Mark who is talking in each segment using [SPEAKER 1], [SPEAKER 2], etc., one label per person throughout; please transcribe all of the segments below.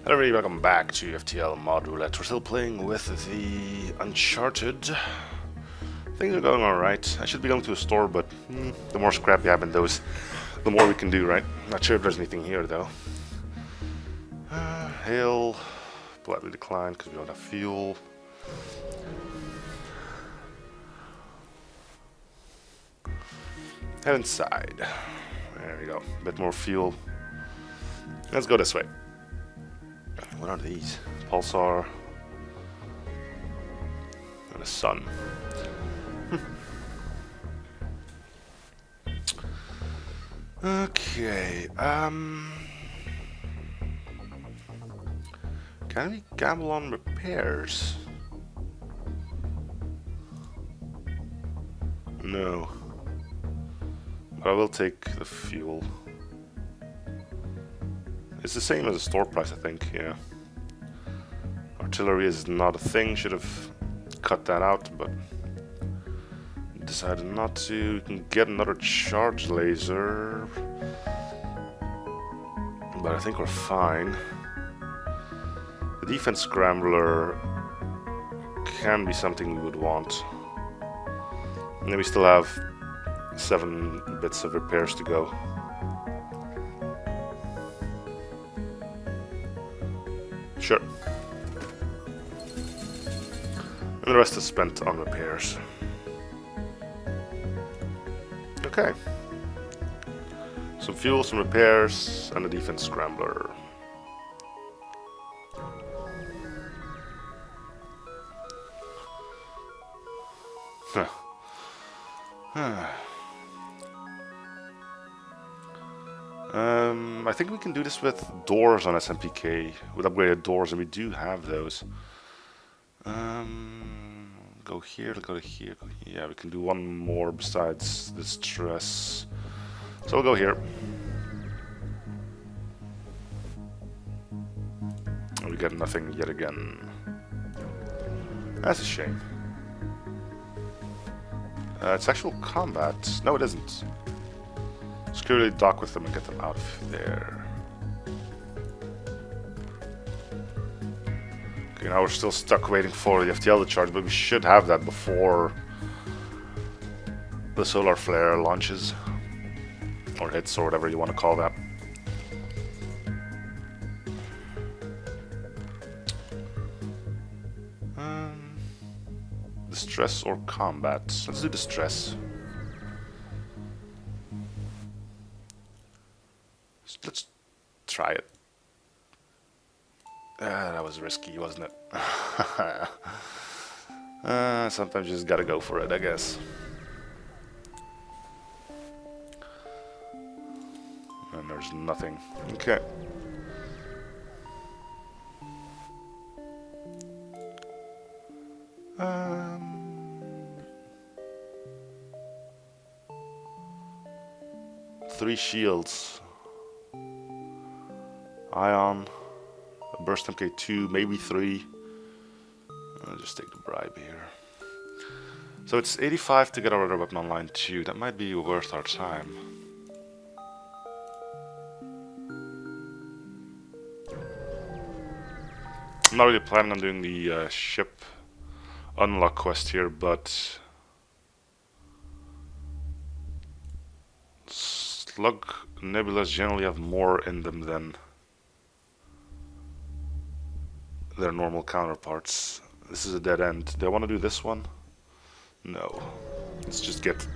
[SPEAKER 1] Hello everybody, welcome back to FTL Mod Roulette. We're still playing with the Uncharted. Things are going alright. I should be going to a store, but the more scrap you have in those, the more we can do, right? Not sure if there's anything here, though. Hail. Politely declined, because we don't have fuel. Head inside. There we go. A bit more fuel. Let's go this way. What are these? Pulsar. And a sun. Okay. Can we gamble on repairs? No. But I will take the fuel. It's the same as the store price, I think, yeah. Artillery is not a thing, should have cut that out, but decided not to. We can get another charge laser, but I think we're fine. The defense scrambler can be something we would want. And then we still have 7 bits of repairs to go. Sure. And the rest is spent on repairs. Okay. Some fuel, some repairs, and a defense scrambler. I think we can do this with doors on SMPK, with upgraded doors, and we do have those. Go here, go to here, go here. Yeah, we can do one more besides the stress. So we'll go here. And we get nothing yet again. That's a shame. It's actual combat. No, it isn't. Securely dock with them and get them out of there. Okay, now we're still stuck waiting for the FTL to charge, but we should have that before the solar flare launches. Or hits, or whatever you want to call that. Distress or combat? Let's do distress. Let's try it. That was risky, wasn't it? Sometimes you just gotta go for it, I guess. And there's nothing. Okay. Three shields. Ion, a burst MK2, maybe 3. I'll just take the bribe here. So it's 85 to get our other weapon online too. That might be worth our time. I'm not really planning on doing the ship unlock quest here, but slug nebulas generally have more in them than their normal counterparts. This is a dead end. Do I want to do this one? No. Let's just get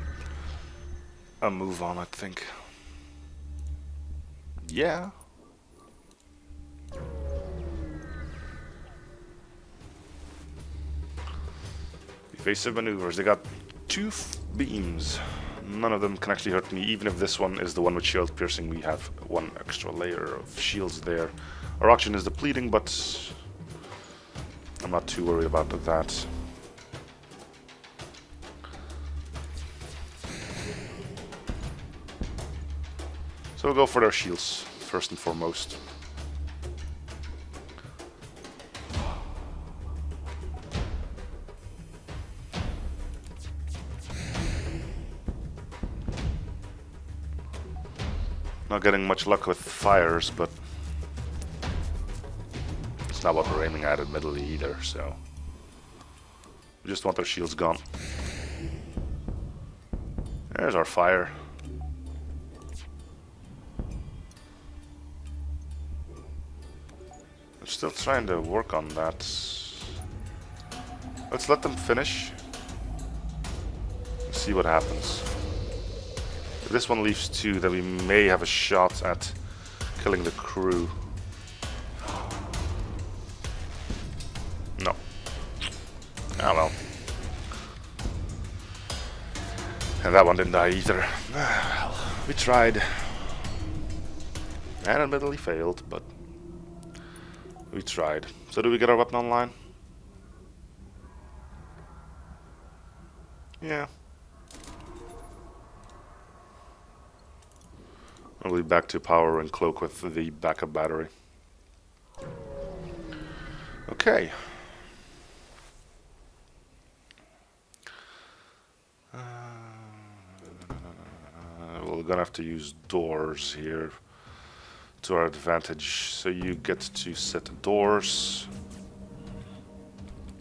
[SPEAKER 1] a move on, I think. Yeah. Evasive maneuvers. They got 2 beams. None of them can actually hurt me, even if this one is the one with shield piercing. We have 1 extra layer of shields there. Our oxygen is depleting, but I'm not too worried about that. So we'll go for their shields, first and foremost. Not getting much luck with fires, but It's not what we're aiming at admittedly either, so we just want their shields gone. There's our fire. I'm still trying to work on that. Let's let them finish. See what happens. If this one leaves 2, then we may have a shot at killing the crew. No. Ah well. And that one didn't die either. Well, we tried. And admittedly failed, but we tried. So do we get our weapon online? Yeah. I'll be back to power and cloak with the backup battery. Okay. We're gonna have to use doors here to our advantage. So you get to set doors.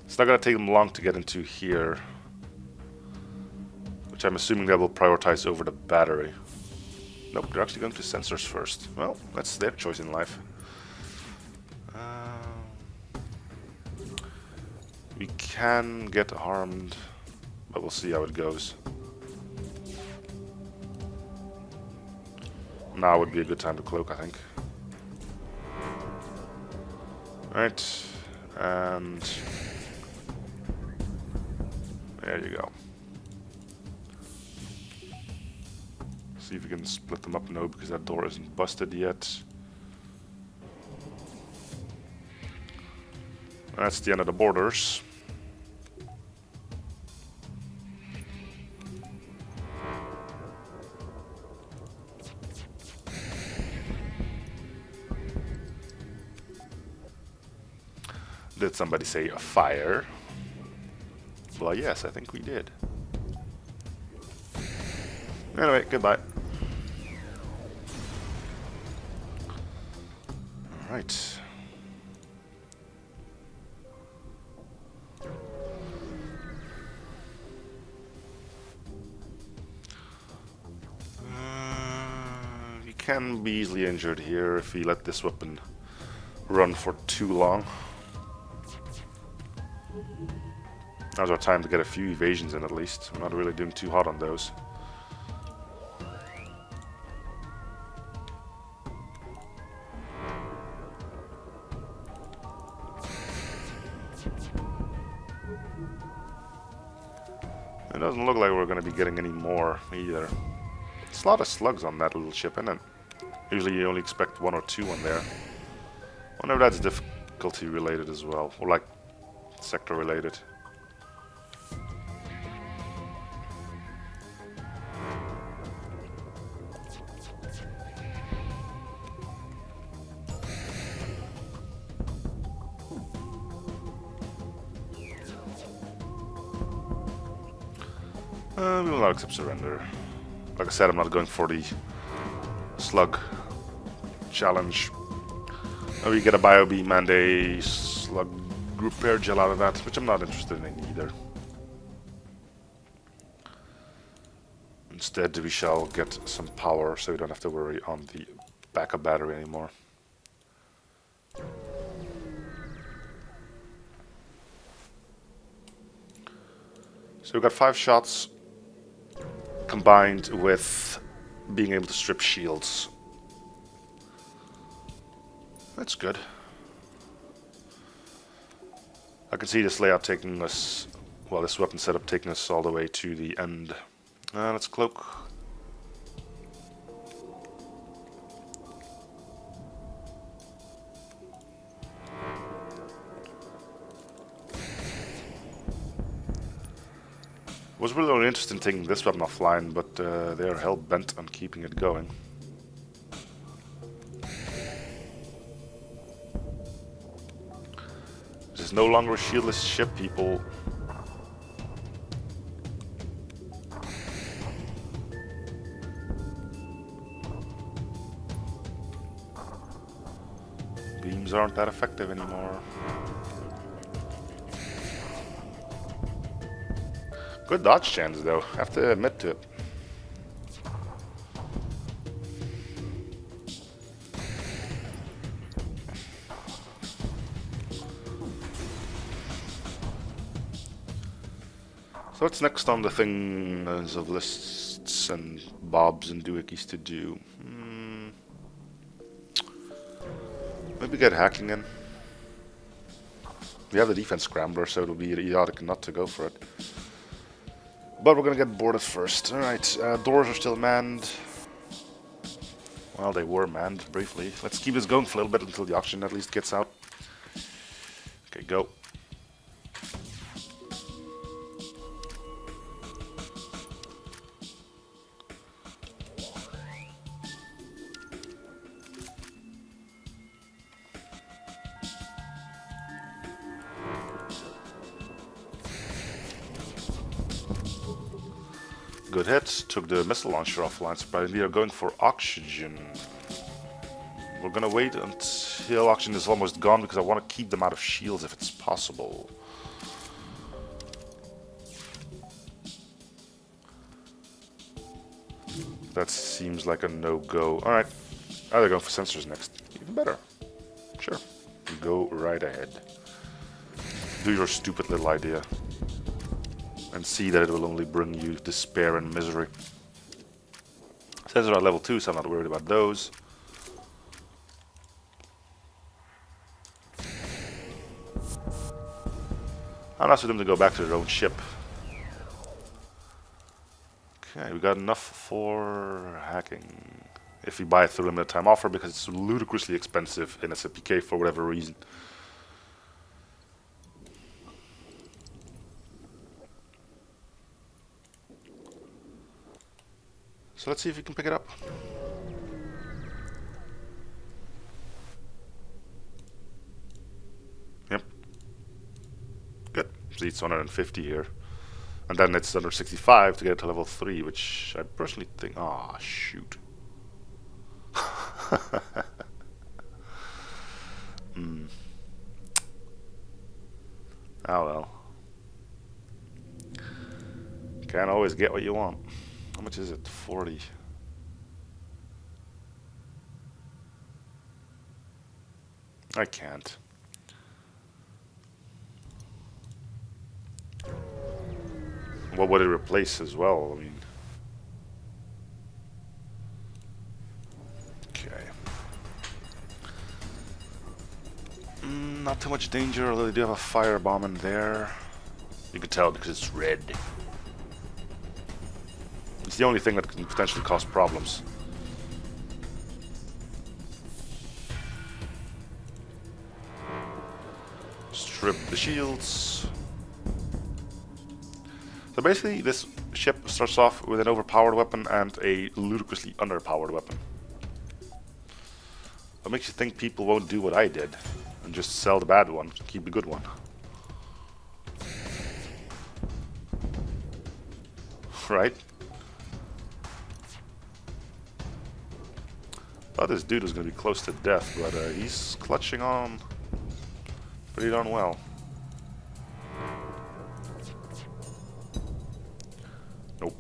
[SPEAKER 1] It's not gonna take them long to get into here, which I'm assuming they will prioritize over the battery. Nope, they're actually going to sensors first. Well, that's their choice in life. We can get harmed, but we'll see how it goes. Now would be a good time to cloak, I think. Right, and there you go. See if we can split them up. No, because that door isn't busted yet. That's the end of the borders. Did somebody say a fire? Well, yes, I think we did. Anyway, goodbye. Alright. You can be easily injured here if you let this weapon run for too long. Now's our time to get a few evasions in at least. We're not really doing too hot on those. It doesn't look like we're going to be getting any more either. It's a lot of slugs on that little ship, isn't it? Usually you only expect 1 or 2 on there. I wonder if that's difficulty related as well, or like sector related. We will not accept surrender. Like I said, I'm not going for the slug challenge. We get a bio beam and a slug repair gel out of that, which I'm not interested in either. Instead, we shall get some power so we don't have to worry on the backup battery anymore. So we got 5 shots combined with being able to strip shields. That's good. I can see this layout taking us, well, this weapon setup taking us all the way to the end. Let's cloak. It was really interesting taking this weapon offline, but they are hell-bent on keeping it going. This is no longer a shieldless ship, people. Beams beams aren't that effective anymore. Good dodge chance though, I have to admit to it. So what's next on the things of lists and bobs and doohickeys to do? Maybe get hacking in. We have the defense scrambler, so it'll be idiotic not to go for it. But we're gonna get boarded first. Alright, doors are still manned. Well, they were manned briefly. Let's keep this going for a little bit until the auction at least gets out. Okay, go. Good hit, took the missile launcher offline, surprisingly. We are going for oxygen. We're gonna wait until oxygen is almost gone because I want to keep them out of shields if it's possible. That seems like a no-go. Alright, they're going for sensors next. Even better. Sure, go right ahead. Do your stupid little idea. And see that it will only bring you despair and misery. Sensors are level 2, so I'm not worried about those. I'll ask them to go back to their own ship. Okay, we got enough for hacking. If we buy it through limited time offer, because it's ludicrously expensive in SPK for whatever reason. So let's see if we can pick it up. Yep. Good. So it's 150 here. And then it's under 65 to get to level 3, which I personally think... Ah, shoot. Oh well. Can't always get what you want. How much is it? 40. I can't. What would it replace as well? I mean... Okay. Not too much danger, although they do have a firebomb in there. You can tell because it's red. It's the only thing that can potentially cause problems. Strip the shields. So basically this ship starts off with an overpowered weapon and a ludicrously underpowered weapon. What makes you think people won't do what I did and just sell the bad one, keep the good one? Right? Thought this dude was going to be close to death, but he's clutching on pretty darn well. Nope.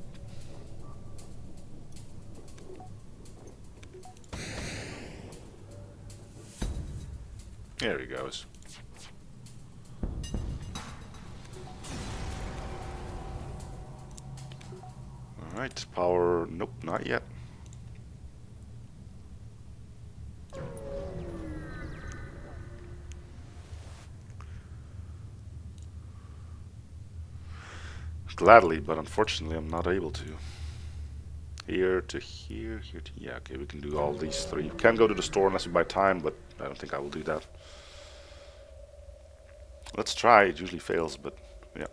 [SPEAKER 1] There he goes. Alright, power... Nope, not yet. Gladly, but unfortunately I'm not able to. Here to here, here to... Yeah, okay, we can do all these three. We can't go to the store unless we buy time, but I don't think I will do that. Let's try, it usually fails, but yeah.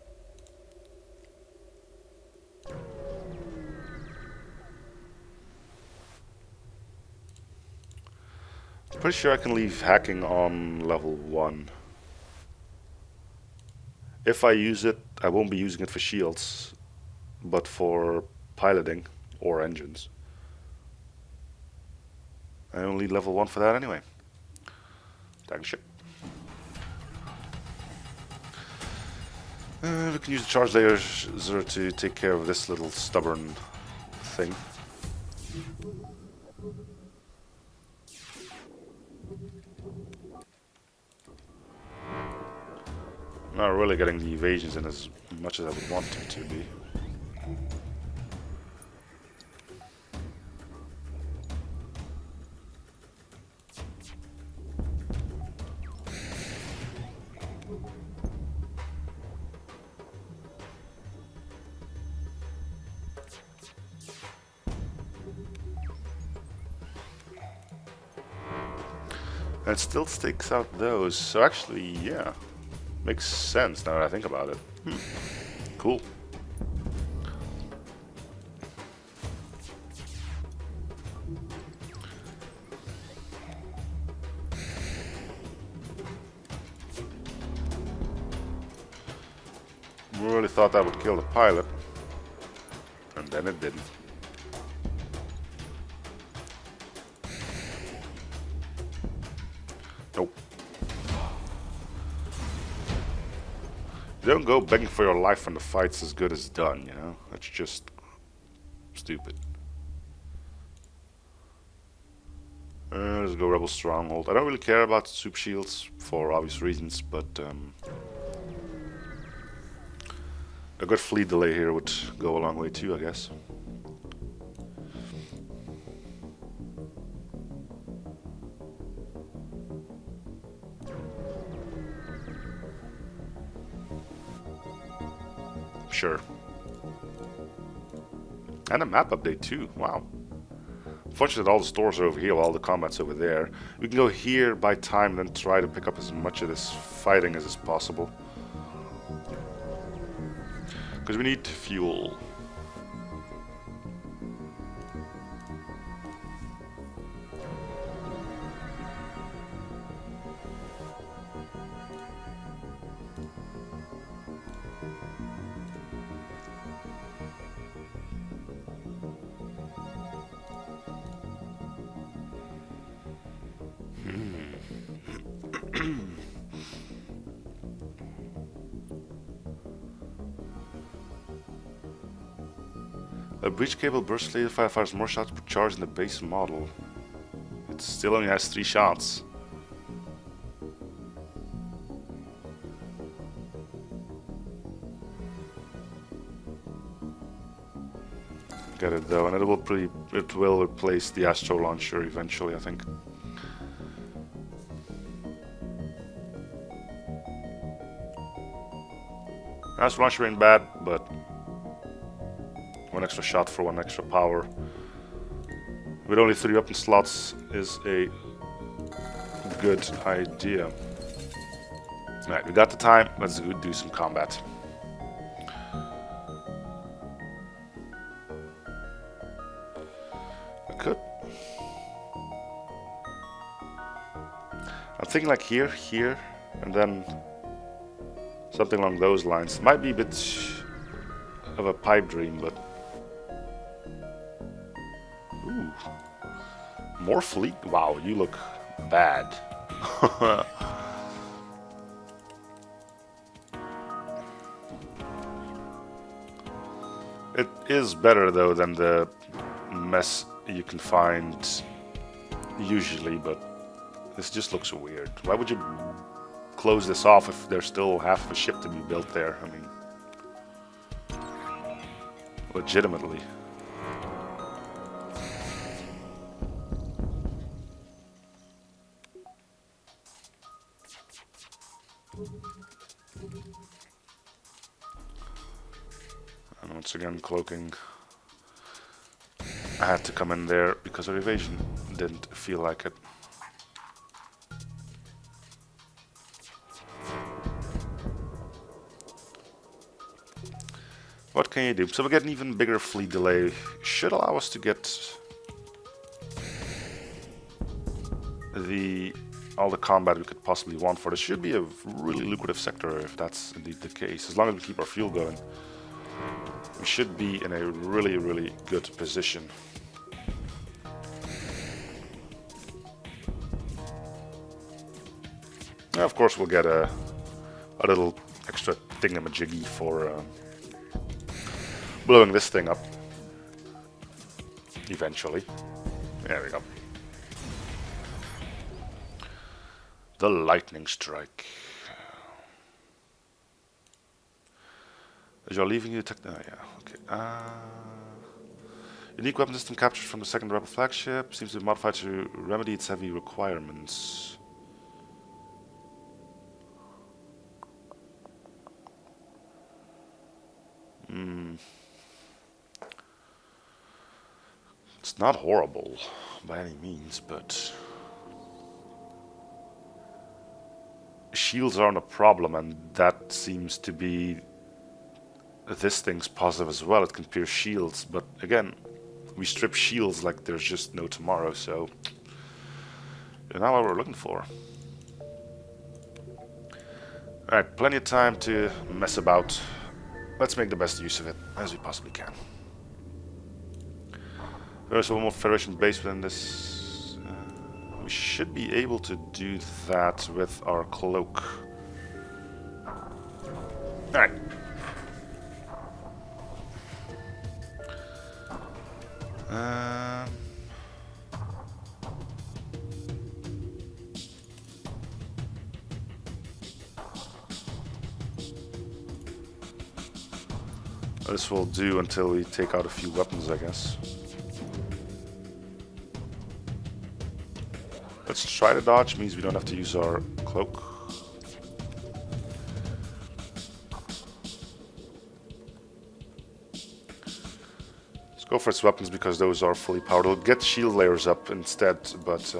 [SPEAKER 1] Pretty sure I can leave hacking on level 1. If I use it, I won't be using it for shields, but for piloting or engines. I only need level 1 for that anyway. Tag ship. We can use the charge laser to take care of this little stubborn thing. Not really getting the evasions in as much as I would want them to be. And it still sticks out those, so actually, yeah, makes sense now that I think about it. Cool. Really thought that would kill the pilot, and then it didn't. Nope. You don't go begging for your life when the fight's as good as done, you know? That's just stupid. Let's go Rebel Stronghold. I don't really care about soup shields for obvious reasons, but a good fleet delay here would go a long way too, I guess. Sure. And a map update too, wow. Unfortunately all the stores are over here while the combat's over there. We can go here by time and then try to pick up as much of this fighting as is possible. Because we need fuel. A breach cable burst laser fires more shots per charge than the base model. It still only has 3 shots. Get it though, and it will replace the Astro Launcher eventually, I think. Astro Launcher ain't bad, but 1 extra shot for 1 extra power. With only 3 weapon slots is a good idea. Alright, we got the time, let's go do some combat. I could. I'm thinking like here, here, and then something along those lines. Might be a bit of a pipe dream, but ooh. More fleet? Wow, you look bad. It is better though than the mess you can find usually, but this just looks weird. Why would you close this off if there's still half of a ship to be built there? I mean, legitimately. And once again, cloaking. I had to come in there because our evasion didn't feel like it. What can you do? So we get an even bigger fleet delay. Should allow us to get all the combat we could possibly want for this. Should be a really lucrative sector if that's indeed the case. As long as we keep our fuel going, we should be in a really, really good position. Of course, we'll get a little extra thingamajiggy for blowing this thing up. Eventually. There we go. The lightning strike. As you're leaving, you detect. Oh, yeah. Okay. Unique weapon system captured from the second Rebel flagship seems to be modified to remedy its heavy requirements. It's not horrible by any means, but shields aren't a problem, and that seems to be this thing's positive as well. It can pierce shields, but again, we strip shields like there's just no tomorrow, so not what we're looking for. Alright, plenty of time to mess about. Let's make the best use of it as we possibly can. There's one more Federation base within this. We should be able to do that with our cloak. Alright. This will do until we take out a few weapons, I guess. Let's try to dodge, means we don't have to use our cloak. Let's go for its weapons because those are fully powered. We'll get shield layers up instead, but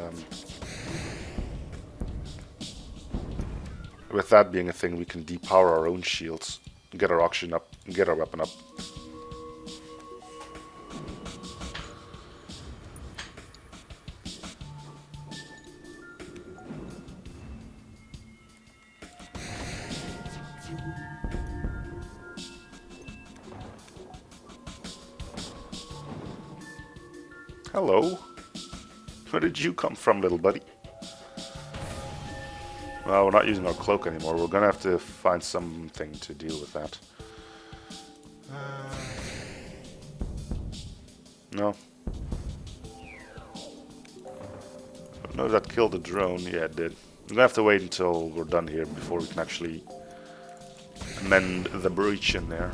[SPEAKER 1] with that being a thing, we can depower our own shields, get our auction up, and get our weapon up. Hello. Where did you come from, little buddy? Well, we're not using our cloak anymore. We're gonna have to find something to deal with that. No. No, that killed the drone. Yeah, it did. We're gonna have to wait until we're done here before we can actually mend the breach in there.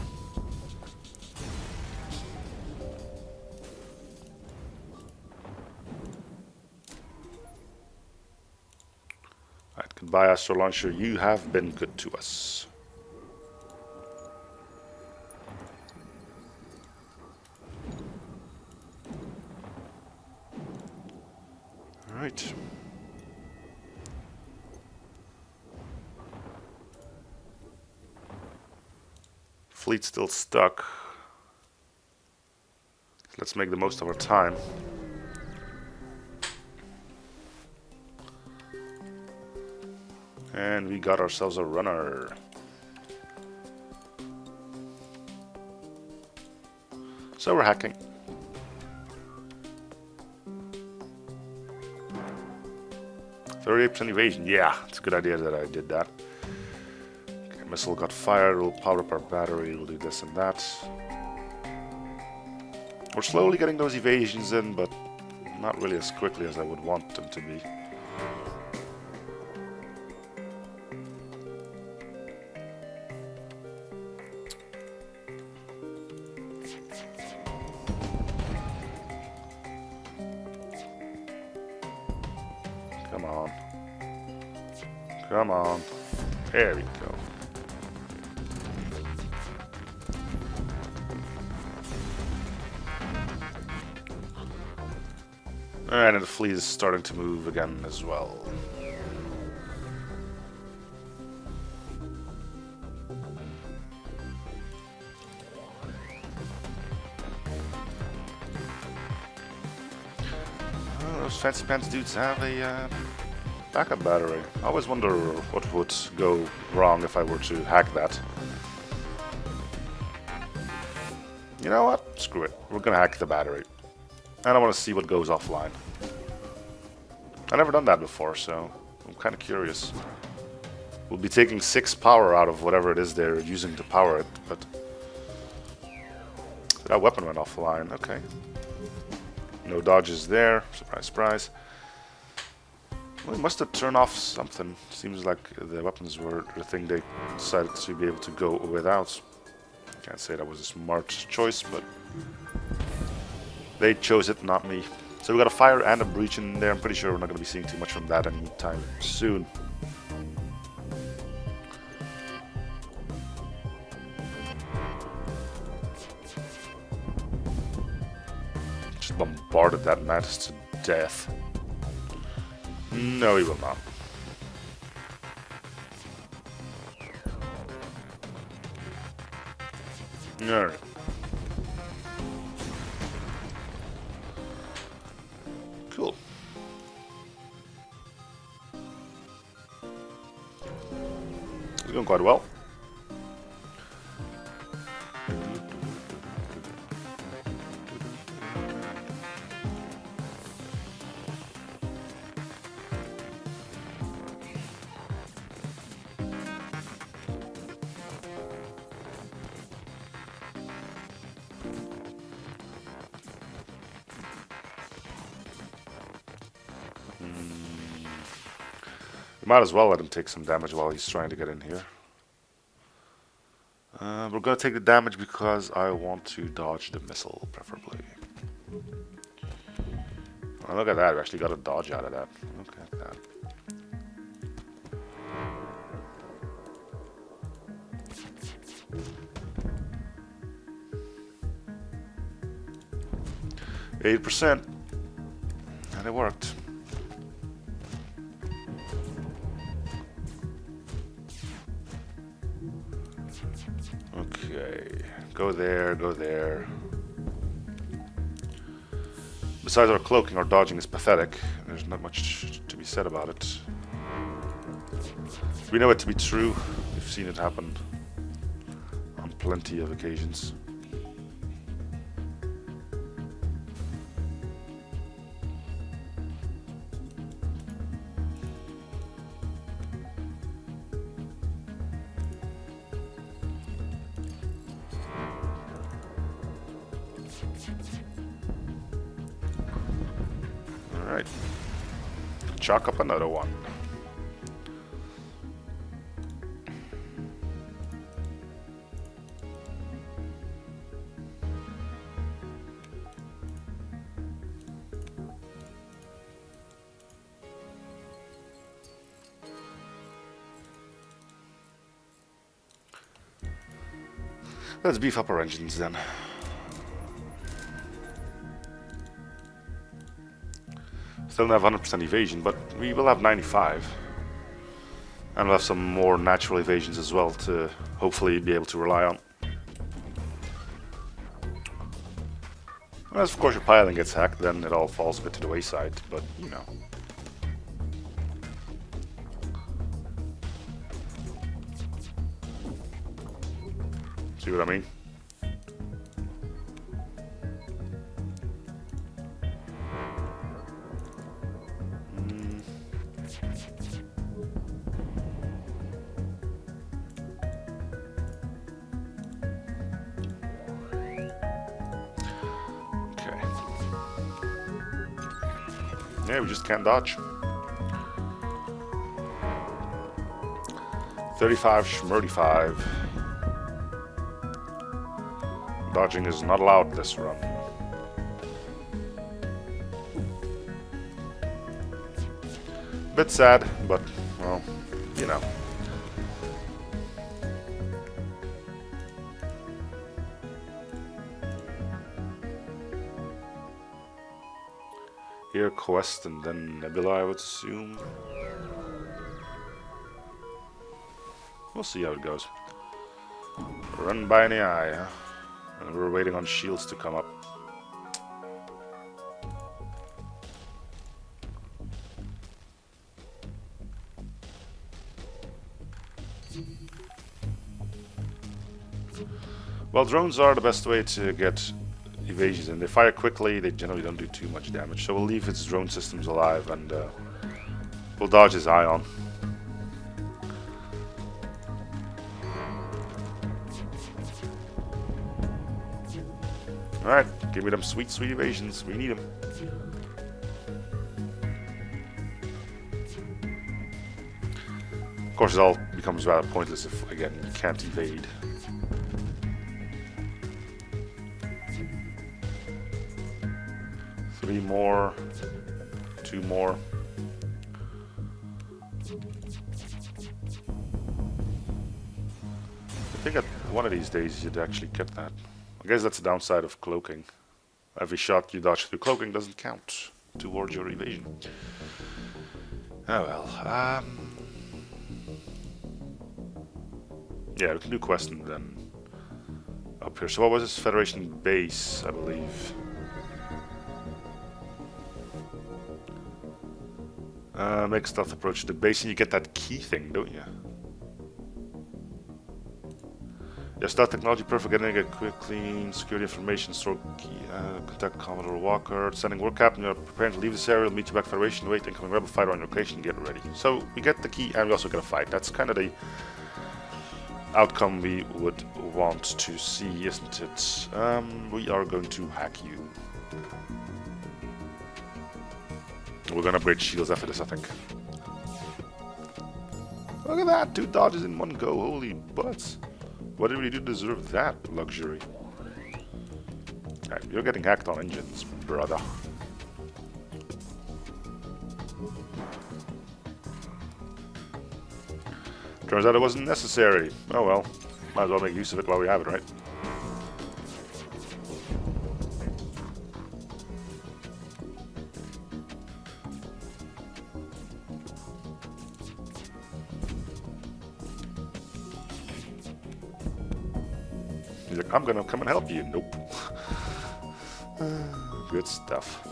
[SPEAKER 1] Alright, goodbye, Astro Launcher. You have been good to us. Alright. Fleet's still stuck. Let's make the most of our time. And we got ourselves a runner. So we're hacking. %38 evasion. Yeah, it's a good idea that I did that. Okay, missile got fired. We'll power up our battery. We'll do this and that. We're slowly getting those evasions in, but not really as quickly as I would want them to be. Come on. Come on. There we go. And the fleet is starting to move again as well. Those fancy pants dudes have a backup battery. I always wonder what would go wrong if I were to hack that. You know what? Screw it. We're gonna hack the battery. And I want to see what goes offline. I've never done that before, so I'm kind of curious. We'll be taking 6 power out of whatever it is they're using to power it, but that weapon went offline. Okay. No dodges there. Surprise, surprise. Well, we must have turned off something. Seems like the weapons were the thing they decided to be able to go without. Can't say that was a smart choice, but they chose it, not me. So we got a fire and a breach in there. I'm pretty sure we're not going to be seeing too much from that anytime soon. Just bombarded that mantis to death. No, he will not. Alright. Cool. It's going quite well. We might as well let him take some damage while he's trying to get in here. We're going to take the damage because I want to dodge the missile, preferably. Oh, look at that, we actually got a dodge out of that. Look at that. %, and it worked. Okay, go there, go there. Besides our cloaking, our dodging is pathetic. There's not much to be said about it. We know it to be true. We've seen it happen on plenty of occasions. Alright. Chalk up another one. Let's beef up our engines then. Still don't have 100% evasion, but we will have 95. And we'll have some more natural evasions as well to hopefully be able to rely on. Unless of course your piling gets hacked, then it all falls a bit to the wayside, but you know. See what I mean? Okay. Yeah, we just can't dodge. 35 schmurdy-5. Dodging is not allowed this run. Bit sad, but, well, you know. Here, Quest, and then Nebula, I would assume. We'll see how it goes. Run by any eye, huh? And we're waiting on shields to come up. Well, drones are the best way to get evasions in. They fire quickly, they generally don't do too much damage. So we'll leave its drone systems alive and we'll dodge his ion. Alright, give me them sweet, sweet evasions. We need them. Of course, it all becomes rather pointless if, again, you can't evade. Three more. Two more. I think that one of these days you'd actually get that. I guess that's the downside of cloaking. Every shot you dodge through cloaking doesn't count towards your evasion. Oh well. Yeah, we can do questing then. Up here. So what was this? Federation base, I believe. Make stealth approach to the base and you get that key thing, don't you? Yeah, stealth technology perfect, getting a quick, clean, security information, store key, contact Commodore Walker, sending work captain, you're preparing to leave this area, we'll meet you back Federation, wait, incoming rebel fighter on your location, get ready. So we get the key and we also get a fight. That's kind of the outcome we would want to see, isn't it? We are going to hack you. We're gonna upgrade shields after this, I think. Look at that! 2 dodges in one go, holy butts. What did we do to deserve that luxury? Right, you're getting hacked on engines, brother. Turns out it wasn't necessary. Oh well, might as well make use of it while we have it, right? He's like, I'm gonna come and help you. Nope. Good stuff.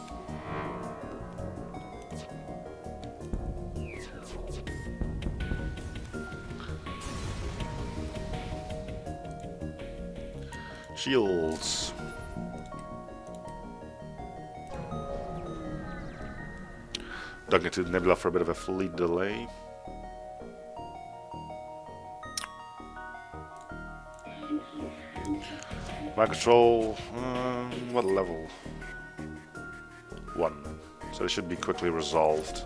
[SPEAKER 1] Shields. Dug into the nebula for a bit of a fleet delay. My control, what level? 1. So it should be quickly resolved.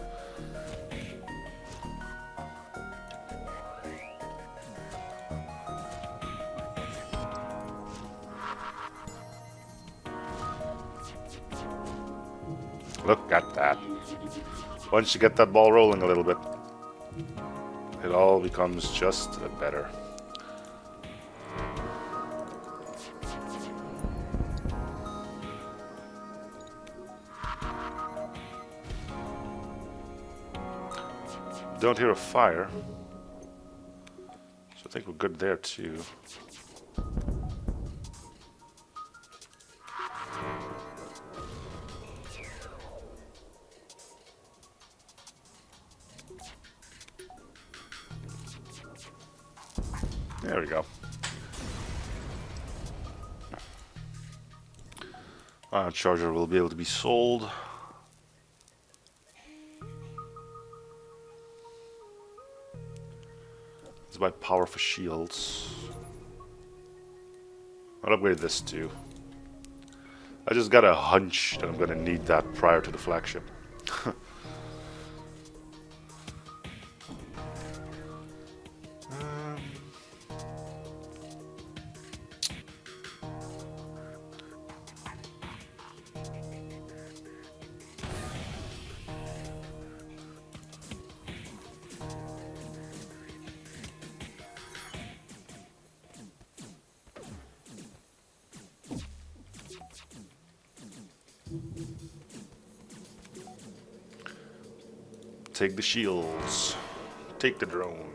[SPEAKER 1] Look at that. Once you get that ball rolling a little bit, it all becomes just better. Don't hear a fire, so I think we're good there too. There we go. Our charger will be able to be sold. Let's buy power for shields. I'll upgrade this too. I just got a hunch that I'm gonna need that prior to the flagship. Take the shields. Take the drone.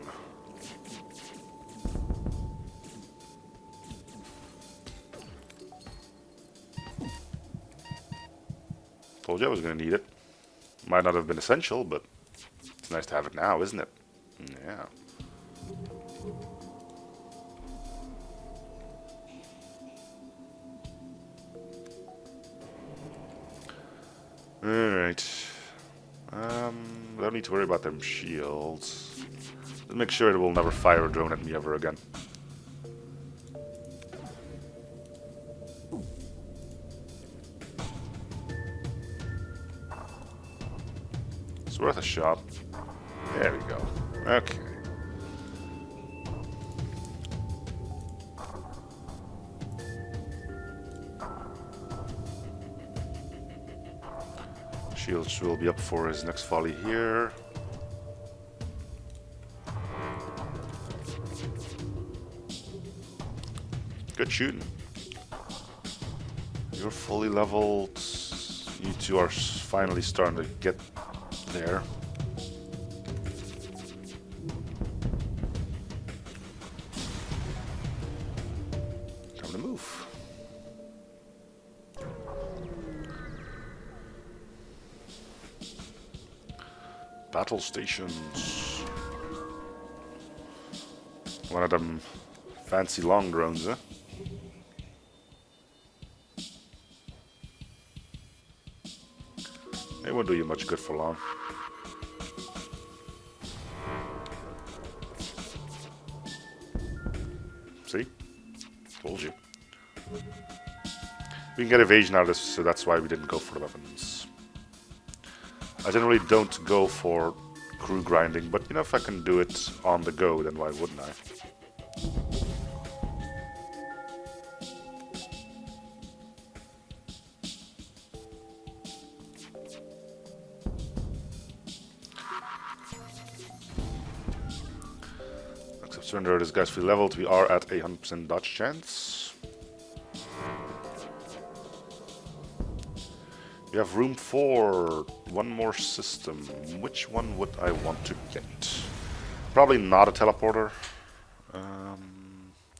[SPEAKER 1] Told you I was going to need it. Might not have been essential, but it's nice to have it now, isn't it? Yeah. Alright. I don't need to worry about them shields. Let's make sure it will never fire a drone at me ever again. worth a shot. There we go. Okay. Shields will be up for his next volley here. Good shooting. You're fully leveled. You two are finally starting to get there. Time to move. Battle stations. One of them fancy long drones, eh? They won't do you much good for long. See? Told you. We can get evasion out of this, so that's why we didn't go for the weapons. I generally don't go for crew grinding, but you know, if I can do it on the go, then why wouldn't I? Accept surrender, this guy's free leveled, we are at 100% dodge chance. We have room for one more system. Which one would I want to get? Probably not a teleporter.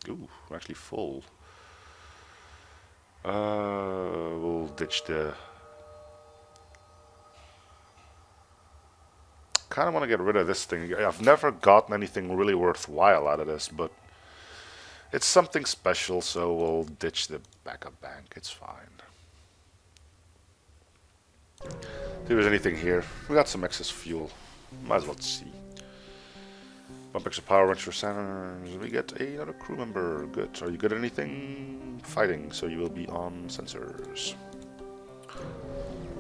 [SPEAKER 1] Ooh, we're actually full. We'll ditch the... Kind of want to get rid of this thing. I've never gotten anything really worthwhile out of this, but it's something special, so we'll ditch the backup bank. It's fine. See if there's anything here. We got some excess fuel. Might as well see. Bump extra power, wrench for sensors. We get another crew member. Good. Are you good at anything? Fighting, so you will be on sensors.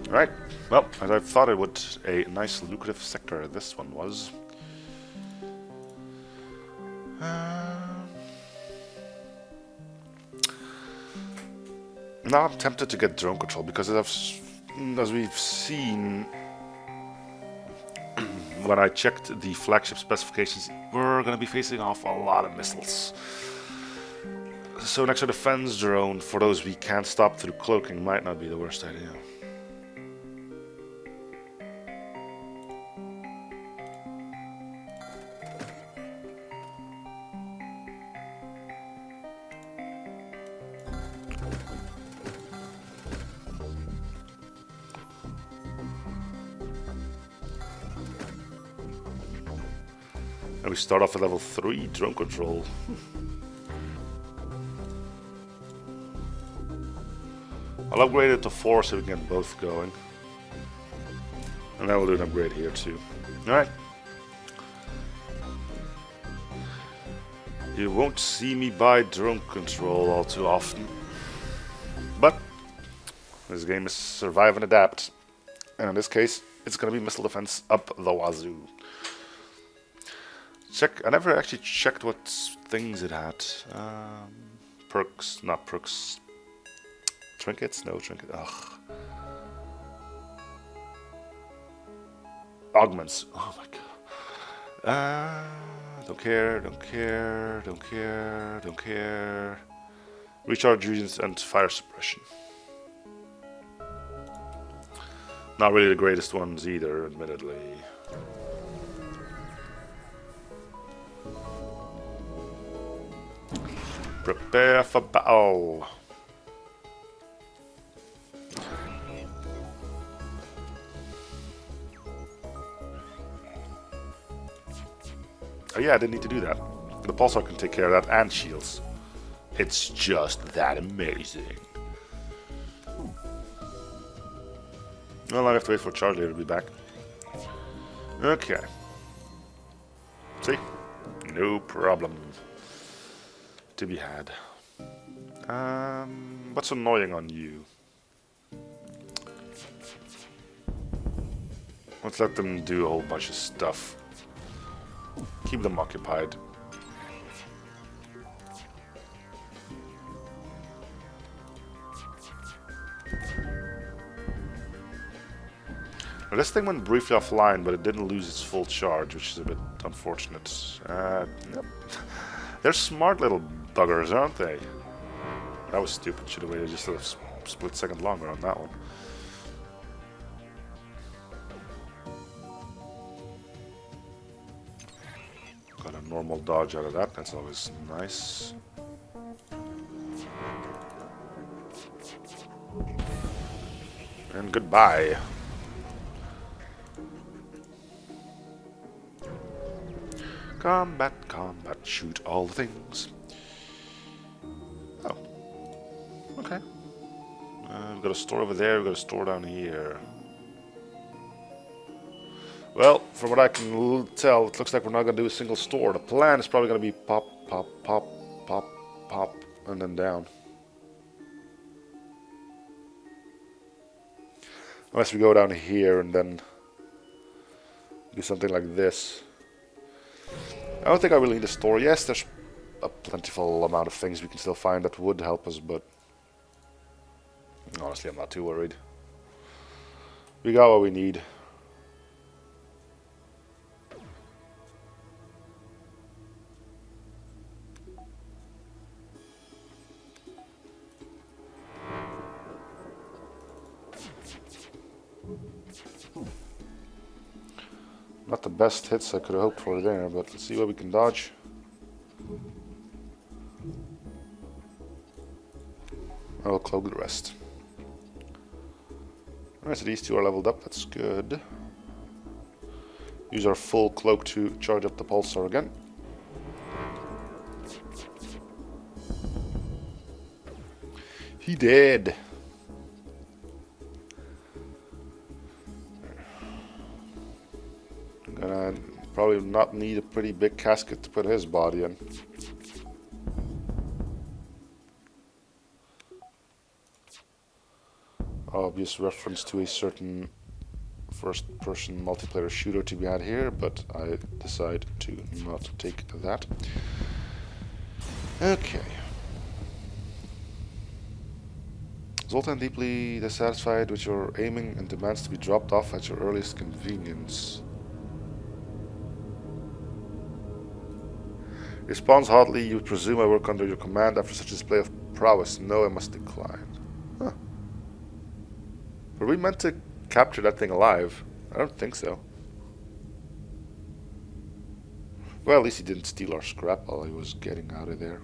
[SPEAKER 1] Alright. Well, as I thought it would, a nice lucrative sector this one was. Now I'm tempted to get drone control because as we've seen when I checked the flagship specifications, we're going to be facing off a lot of missiles. So an extra defense drone for those we can't stop through cloaking might not be the worst idea. And we start off at level 3, drone control. I'll upgrade it to 4 so we can get both going. And then we'll do an upgrade here too. Alright. You won't see me buy drone control all too often. But this game is survive and adapt. And in this case, it's gonna be missile defense up the wazoo. I never actually checked what things it had. Perks, not perks. Trinkets? No trinkets. Ugh. Augments. Oh my god. Don't care, don't care, don't care, don't care. Recharge regions and fire suppression. Not really the greatest ones either, admittedly. Prepare for battle. Oh yeah, I didn't need to do that. The pulsar can take care of that and shields. It's just that amazing. Well, I have to wait for Charlie to be back. Okay. See? No problem to be had. What's annoying on you? Let's let them do a whole bunch of stuff. Keep them occupied. Now, this thing went briefly offline, but it didn't lose its full charge, which is a bit unfortunate. Yep. They're smart little buggers, aren't they? That was stupid. Should have waited just a split second longer on that one. Got a normal dodge out of that. That's always nice. And goodbye. Combat, combat, shoot all the things. Oh. Okay. We've got a store over there, we've got a store down here. Well, from what I can tell, it looks like we're not going to do a single store. The plan is probably going to be pop, pop, pop, pop, pop, and then down. Unless we go down here and then do something like this. I don't think I really need a store. Yes, there's a plentiful amount of things we can still find that would help us, but honestly, I'm not too worried. We got what we need. Not the best hits I could have hoped for there, but let's see what we can dodge. I'll cloak the rest. Alright, so these two are leveled up, that's good. Use our full cloak to charge up the pulsar again. He did! Gonna probably not need a pretty big casket to put his body in. Obvious reference to a certain first-person multiplayer shooter to be had here, but I decide to not take that. Okay. Zoltan deeply dissatisfied with your aiming and demands to be dropped off at your earliest convenience. Responds hotly, you presume I work under your command after such a display of prowess. No, I must decline. Huh. Were we meant to capture that thing alive? I don't think so. Well, at least he didn't steal our scrap while he was getting out of there.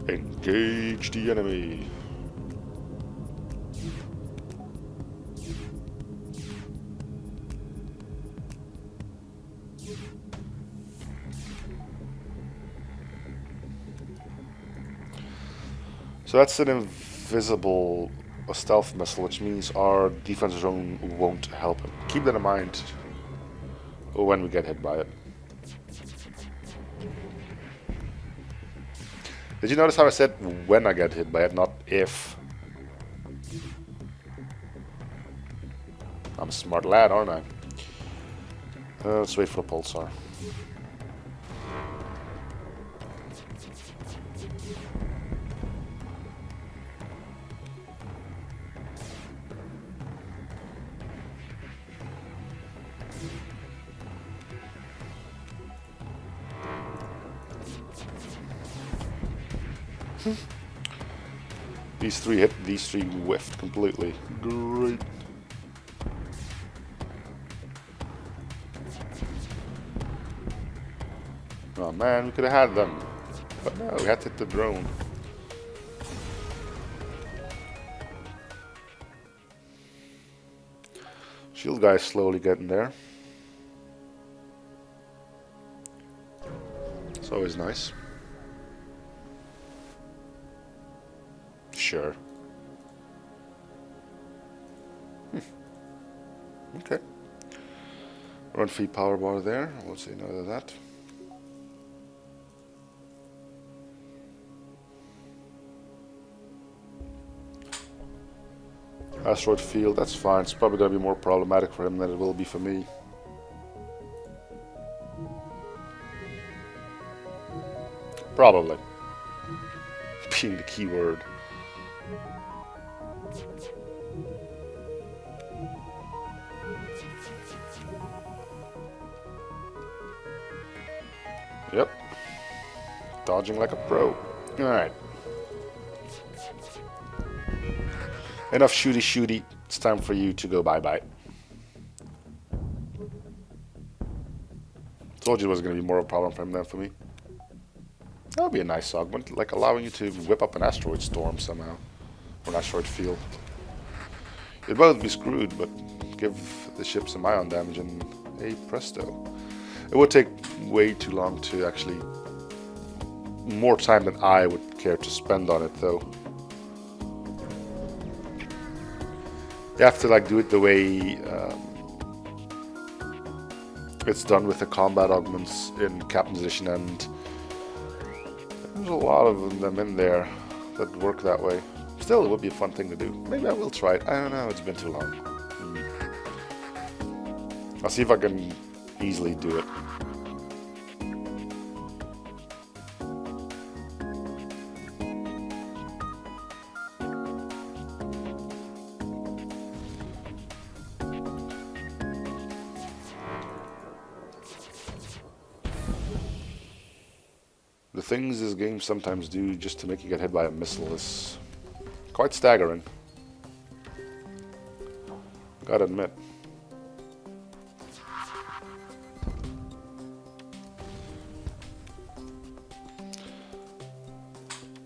[SPEAKER 1] Engage the enemy. So that's an invisible stealth missile, which means our defense zone won't help him. Keep that in mind when we get hit by it. Did you notice how I said when I get hit by it, not if? I'm a smart lad, aren't I? Let's wait for the pulsar. These three hit, these three whiffed completely. Great. Oh man, we could have had them. But no, we had to hit the drone. Shield guy's slowly getting there. It's always nice. Sure. Okay. Run free power bar there. I won't say no to that. Asteroid field, that's fine. It's probably going to be more problematic for him than it will be for me. Probably. Being the key word. Yep. Dodging like a pro. Alright. Enough shooty shooty. It's time for you to go bye-bye. Told you it was going to be more of a problem for him than for me. That would be a nice augment, like allowing you to whip up an asteroid storm somehow. Or an asteroid field. You'd both be screwed, but give the ship some ion damage and hey presto. It would take way too long to actually... more time than I would care to spend on it though. You have to like do it the way it's done with the combat augments in Captain's Edition, and there's a lot of them in there that work that way. Still, it would be a fun thing to do. Maybe I will try it. I don't know, it's been too long. I'll see if I can easily do it. The things this game sometimes do just to make you get hit by a missile is quite staggering. Gotta admit.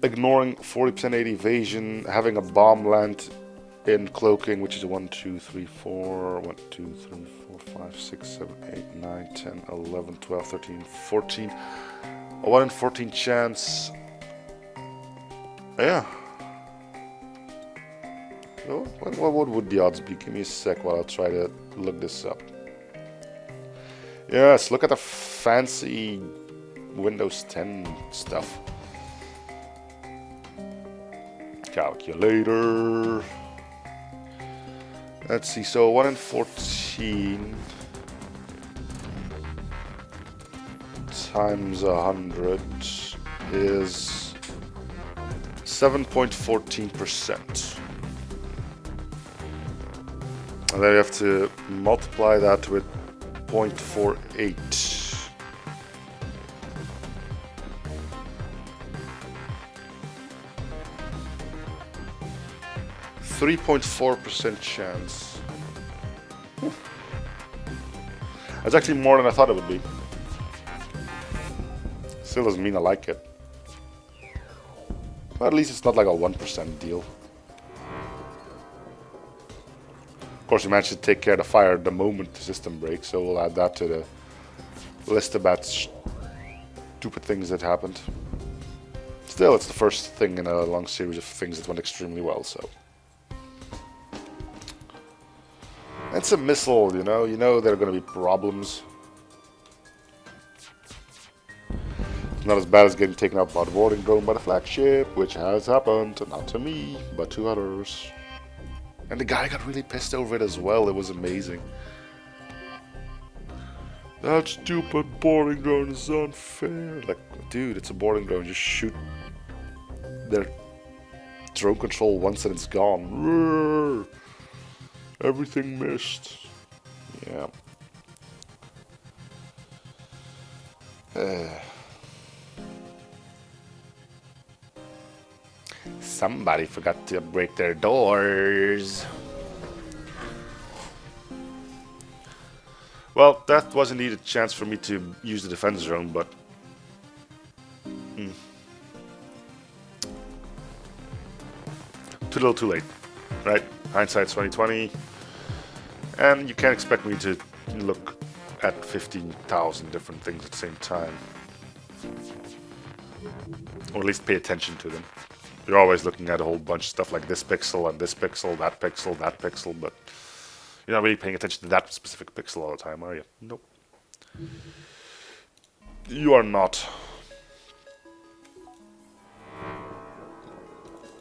[SPEAKER 1] Ignoring 40% 8 evasion, having a bomb land in cloaking, which is a 1, 2, 3, 4, 1, 2, 3, 4, 5, 6, 7, 8, 9, 10, 11, 12, 13, 14. A 1 in 14 chance. Yeah. So, what would the odds be? Give me a sec while I'll try to look this up. Yes, look at the fancy Windows 10 stuff. Calculator. Let's see, so 1 in 14 times 100 is 7.14%. And then you have to multiply that with 0.48. 3.4% chance. That's actually more than I thought it would be. Still doesn't mean I like it. But at least it's not like a 1% deal. Of course, we managed to take care of the fire the moment the system breaks, so we'll add that to the list of bad stupid things that happened. Still, it's the first thing in a long series of things that went extremely well, so. It's a missile, you know there are going to be problems. It's not as bad as getting taken out by the boarding drone by the flagship, which has happened, not to me, but to others. And the guy got really pissed over it as well, it was amazing. That stupid boarding drone is unfair. Like, dude, it's a boarding drone, just shoot their drone control once and it's gone. Roar. Everything missed. Yeah. Somebody forgot to break their doors. Well, that was indeed a chance for me to use the defense drone, but too little, too late, right? Hindsight's 2020, and you can't expect me to look at 15,000 different things at the same time, or at least pay attention to them. You're always looking at a whole bunch of stuff like this pixel and this pixel, that pixel, that pixel, but You're not really paying attention to that specific pixel all the time, are you? Nope. You are not.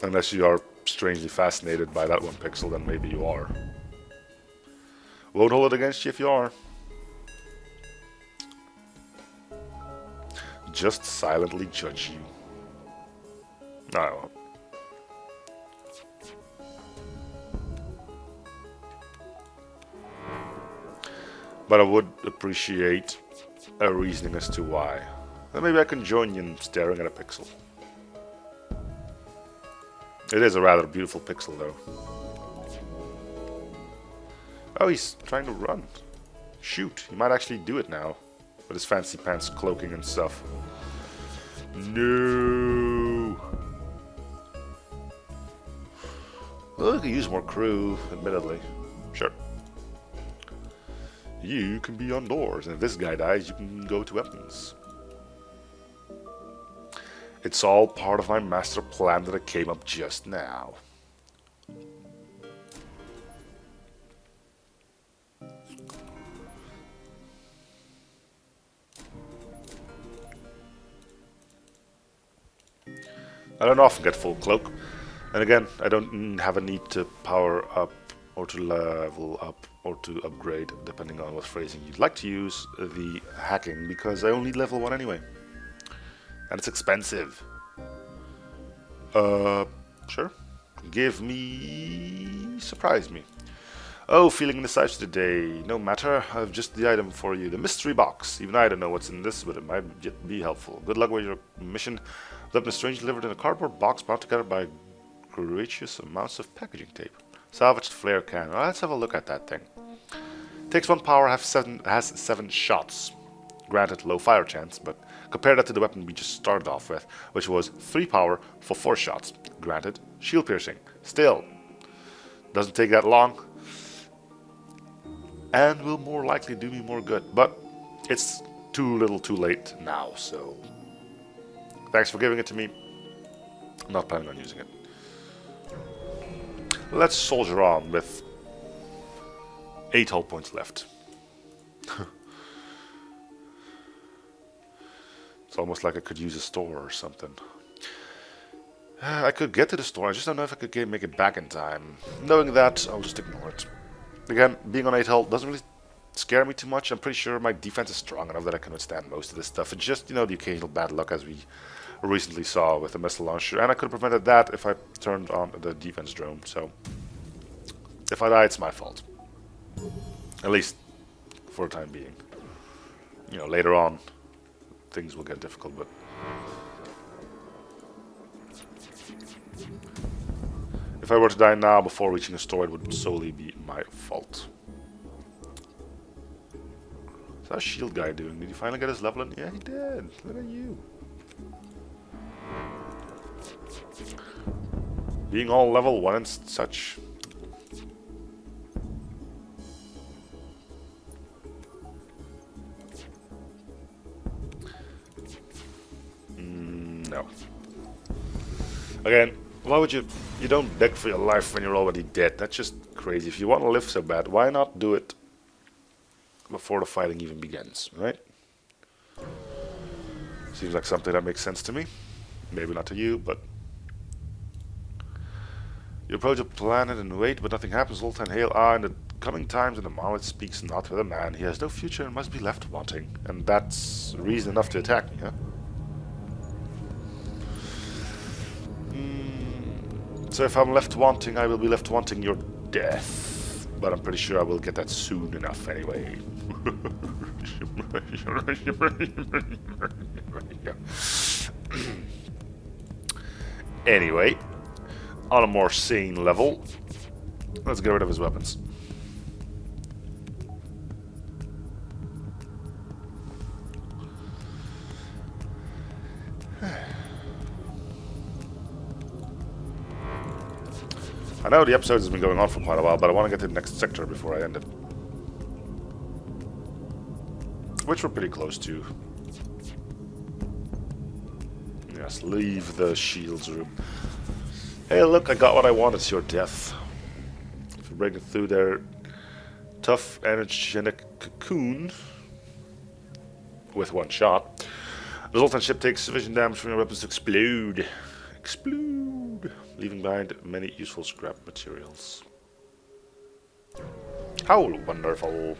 [SPEAKER 1] Unless you are strangely fascinated by that one pixel, then maybe you are. Won't hold it against you if you are. Just silently judge you. No, I won't. But I would appreciate a reasoning as to why. Then maybe I can join you in staring at a pixel. It is a rather beautiful pixel, though. Oh, he's trying to run. Shoot, he might actually do it now. With his fancy pants cloaking and stuff. No! Well, we could use more crew, admittedly. Sure. You can be on doors, and if this guy dies, you can go to weapons. It's all part of my master plan that came up just now. I don't often get full cloak, and again, I don't have a need to power up or to level up or to upgrade, depending on what phrasing you'd like to use, the hacking, because I only level 1 anyway. And it's expensive. Sure. Give me... surprise me. Oh, feeling indecisive today. No matter, I've just the item for you. The mystery box. Even I don't know what's in this, but it might yet be helpful. Good luck with your mission. Weapon strange delivered in a cardboard box bound together by gracious amounts of packaging tape. Salvaged flare can. Well, let's have a look at that thing. Takes 1 power, has 7 shots. Granted, low fire chance, but compare that to the weapon we just started off with, which was 3 power for 4 shots. Granted, shield piercing. Still, doesn't take that long. And will more likely do me more good, but it's too little too late now, so thanks for giving it to me. I'm not planning on using it. Let's soldier on with 8 hull points left. It's almost like I could use a store or something. I could get to the store, I just don't know if I could make it back in time. Knowing that, I'll just ignore it. Again, being on 8 hull doesn't really scare me too much. I'm pretty sure my defense is strong enough that I can withstand most of this stuff. It's just, you know, the occasional bad luck as we recently saw with the missile launcher. And I could have prevented that if I turned on the defense drone. So, if I die, it's my fault. At least for the time being. You know, later on, things will get difficult, but... if I were to die now before reaching a store, it would solely be my fault. What's that shield guy doing? Did he finally get his level in? Yeah, he did. Look at you. Being all level 1 and such. No. Again, why would you don't beg for your life when you're already dead? That's just crazy. If you want to live so bad, why not do it before the fighting even begins, right? Seems like something that makes sense to me. Maybe not to you, but... you approach a planet and wait, but nothing happens. All time hail. In the coming times, and the monolith speaks not with a man. He has no future and must be left wanting. And that's reason enough to attack me, huh? So if I'm left wanting, I will be left wanting your death. But I'm pretty sure I will get that soon enough anyway. Anyway, on a more sane level, let's get rid of his weapons. I know the episode has been going on for quite a while, but I want to get to the next sector before I end it. Which we're pretty close to. Yes, leave the shields room. Hey look, I got what I wanted, it's your death. If you break it through there, tough energetic cocoon with one shot. The resultant ship takes sufficient damage from your weapons to explode. Explode! Leaving behind many useful scrap materials. How wonderful!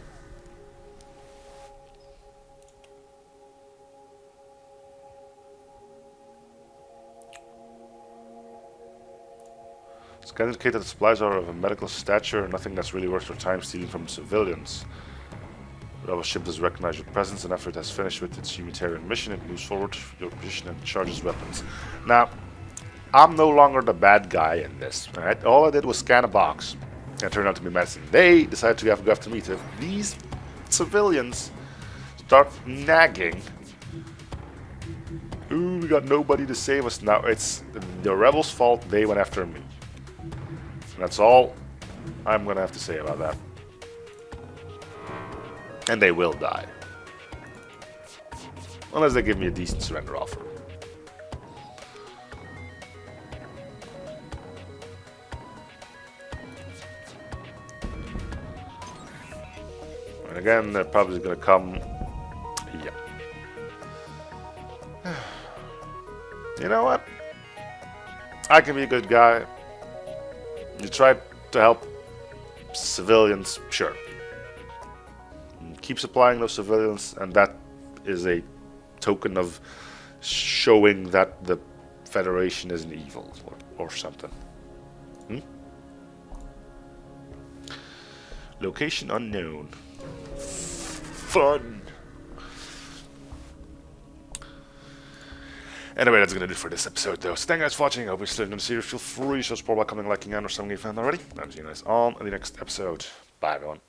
[SPEAKER 1] Can indicate that the supplies are of a medical stature, nothing that's really worth your time stealing from civilians. The rebel ship does recognize your presence and after it has finished with its humanitarian mission, it moves forward to your position and charges weapons. Now, I'm no longer the bad guy in this, alright? All I did was scan a box, and it turned out to be medicine. They decided to go after me. If these civilians start nagging, ooh, we got nobody to save us now. It's the rebels' fault, they went after me. That's all I'm gonna have to say about that. And they will die. Unless they give me a decent surrender offer. And again, they're probably gonna come. Yeah. You know what? I can be a good guy. You try to help civilians, sure. Keep supplying those civilians, and that is a token of showing that the Federation isn't evil or something. Location unknown. Fun. Anyway, that's gonna do it for this episode, though. So thank you guys for watching. I hope you still enjoyed the series. Feel free to show support by commenting, liking, and or something you found already. I'll see you guys on the next episode. Bye, everyone.